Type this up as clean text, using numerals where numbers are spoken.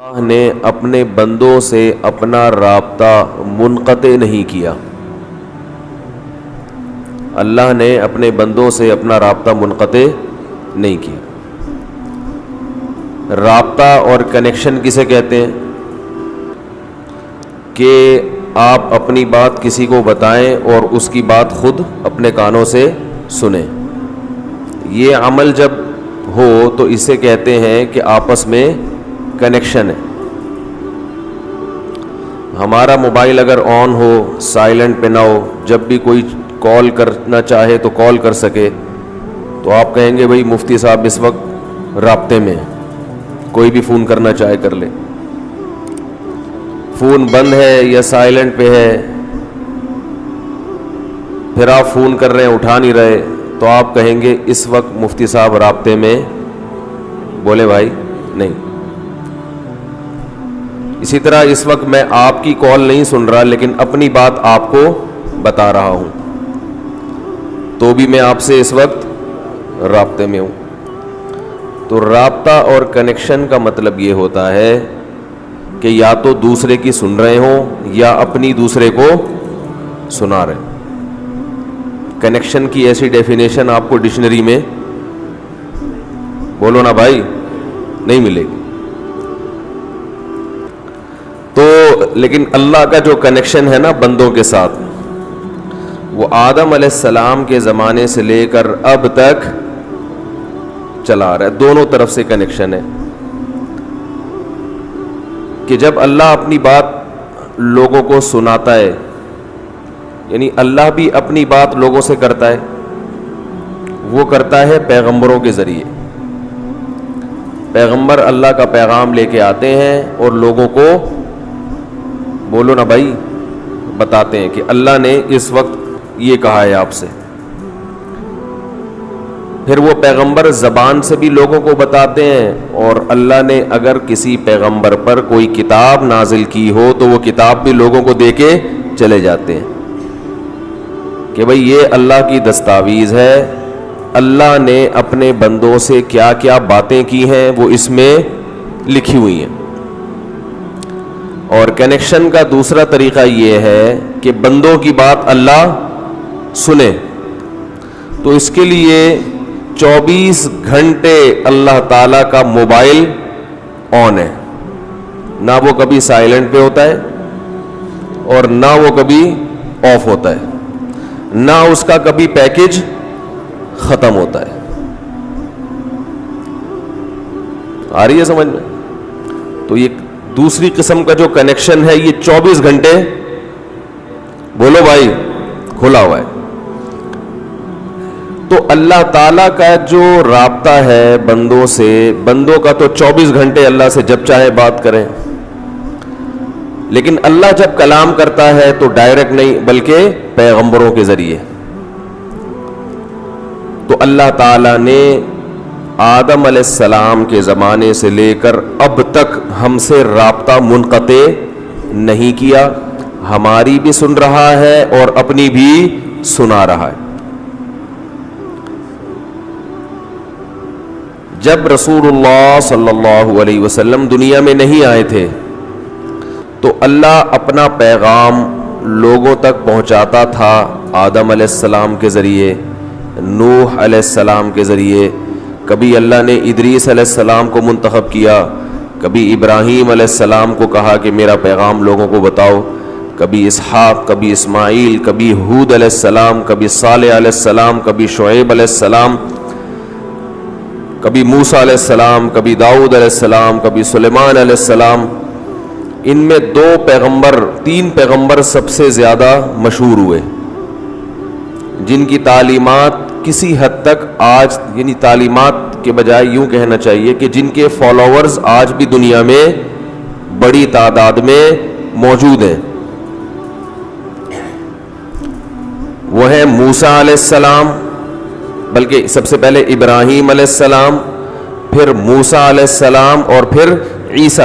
اللہ نے اپنے بندوں سے اپنا رابطہ منقطع نہیں کیا۔ اللہ نے اپنے بندوں سے اپنا رابطہ منقطع نہیں کیا۔ رابطہ اور کنیکشن کسے کہتے ہیں؟ کہ آپ اپنی بات کسی کو بتائیں اور اس کی بات خود اپنے کانوں سے سنیں۔ یہ عمل جب ہو تو اسے کہتے ہیں کہ آپس میں کنیکشن ہے۔ ہمارا موبائل اگر آن ہو، سائلنٹ پہ نہ ہو، جب بھی کوئی کال کرنا چاہے تو کال کر سکے، تو آپ کہیں گے بھئی مفتی صاحب اس وقت رابطے میں ہیں، کوئی بھی فون کرنا چاہے کر لے۔ فون بند ہے یا سائلنٹ پہ ہے، پھر آپ فون کر رہے ہیں اٹھا نہیں رہے، تو آپ کہیں گے اس وقت مفتی صاحب رابطے میں، بولے بھائی نہیں۔ اسی طرح اس وقت میں آپ کی کال نہیں سن رہا، لیکن اپنی بات آپ کو بتا رہا ہوں، تو بھی میں آپ سے اس وقت رابطے میں ہوں۔ تو رابطہ اور کنیکشن کا مطلب یہ ہوتا ہے کہ یا تو دوسرے کی سن رہے ہوں یا اپنی دوسرے کو سنا رہے ہیں۔ کنیکشن کی ایسی ڈیفینیشن آپ کو ڈکشنری میں بولو نا بھائی نہیں ملے گی۔ تو لیکن اللہ کا جو کنیکشن ہے نا بندوں کے ساتھ، وہ آدم علیہ السلام کے زمانے سے لے کر اب تک چلا رہا ہے، دونوں طرف سے کنیکشن ہے۔ کہ جب اللہ اپنی بات لوگوں کو سناتا ہے، یعنی اللہ بھی اپنی بات لوگوں سے کرتا ہے، وہ کرتا ہے پیغمبروں کے ذریعے۔ پیغمبر اللہ کا پیغام لے کے آتے ہیں اور لوگوں کو بولو نا بھائی بتاتے ہیں کہ اللہ نے اس وقت یہ کہا ہے آپ سے۔ پھر وہ پیغمبر زبان سے بھی لوگوں کو بتاتے ہیں، اور اللہ نے اگر کسی پیغمبر پر کوئی کتاب نازل کی ہو تو وہ کتاب بھی لوگوں کو دے کے چلے جاتے ہیں کہ بھئی یہ اللہ کی دستاویز ہے، اللہ نے اپنے بندوں سے کیا کیا باتیں کی ہیں وہ اس میں لکھی ہوئی ہیں۔ اور کنیکشن کا دوسرا طریقہ یہ ہے کہ بندوں کی بات اللہ سنے، تو اس کے لیے 24 گھنٹے اللہ تعالیٰ کا موبائل آن ہے، نہ وہ کبھی سائلنٹ پہ ہوتا ہے اور نہ وہ کبھی آف ہوتا ہے، نہ اس کا کبھی پیکج ختم ہوتا ہے۔ آ رہی ہے سمجھ میں؟ تو یہ دوسری قسم کا جو کنیکشن ہے یہ 24 گھنٹے بولو بھائی کھلا ہوا ہے۔ تو اللہ تعالیٰ کا جو رابطہ ہے بندوں سے، بندوں کا تو 24 گھنٹے اللہ سے جب چاہے بات کریں، لیکن اللہ جب کلام کرتا ہے تو ڈائریکٹ نہیں بلکہ پیغمبروں کے ذریعے۔ تو اللہ تعالیٰ نے آدم علیہ السلام کے زمانے سے لے کر اب تک ہم سے رابطہ منقطع نہیں کیا، ہماری بھی سن رہا ہے اور اپنی بھی سنا رہا ہے۔ جب رسول اللہ صلی اللہ علیہ وسلم دنیا میں نہیں آئے تھے تو اللہ اپنا پیغام لوگوں تک پہنچاتا تھا آدم علیہ السلام کے ذریعے، نوح علیہ السلام کے ذریعے، کبھی اللہ نے ادریس علیہ السلام کو منتخب کیا، کبھی ابراہیم علیہ السلام کو کہا کہ میرا پیغام لوگوں کو بتاؤ، کبھی اسحاق، کبھی اسماعیل، کبھی ہود علیہ السلام، کبھی صالح علیہ السلام، کبھی شعیب علیہ السلام، کبھی موسیٰ علیہ السلام، کبھی داؤد علیہ السلام، کبھی سلیمان علیہ السلام۔ ان میں 3 پیغمبر سب سے زیادہ مشہور ہوئے، جن کی تعلیمات کسی حد تک آج، یعنی تعلیمات کے بجائے یوں کہنا چاہیے کہ جن کے فالوورز آج بھی دنیا میں بڑی تعداد میں موجود ہیں۔ وہ ہیں موسیٰ علیہ السلام، بلکہ سب سے پہلے ابراہیم علیہ السلام، پھر موسیٰ علیہ السلام، اور پھر عیسیٰ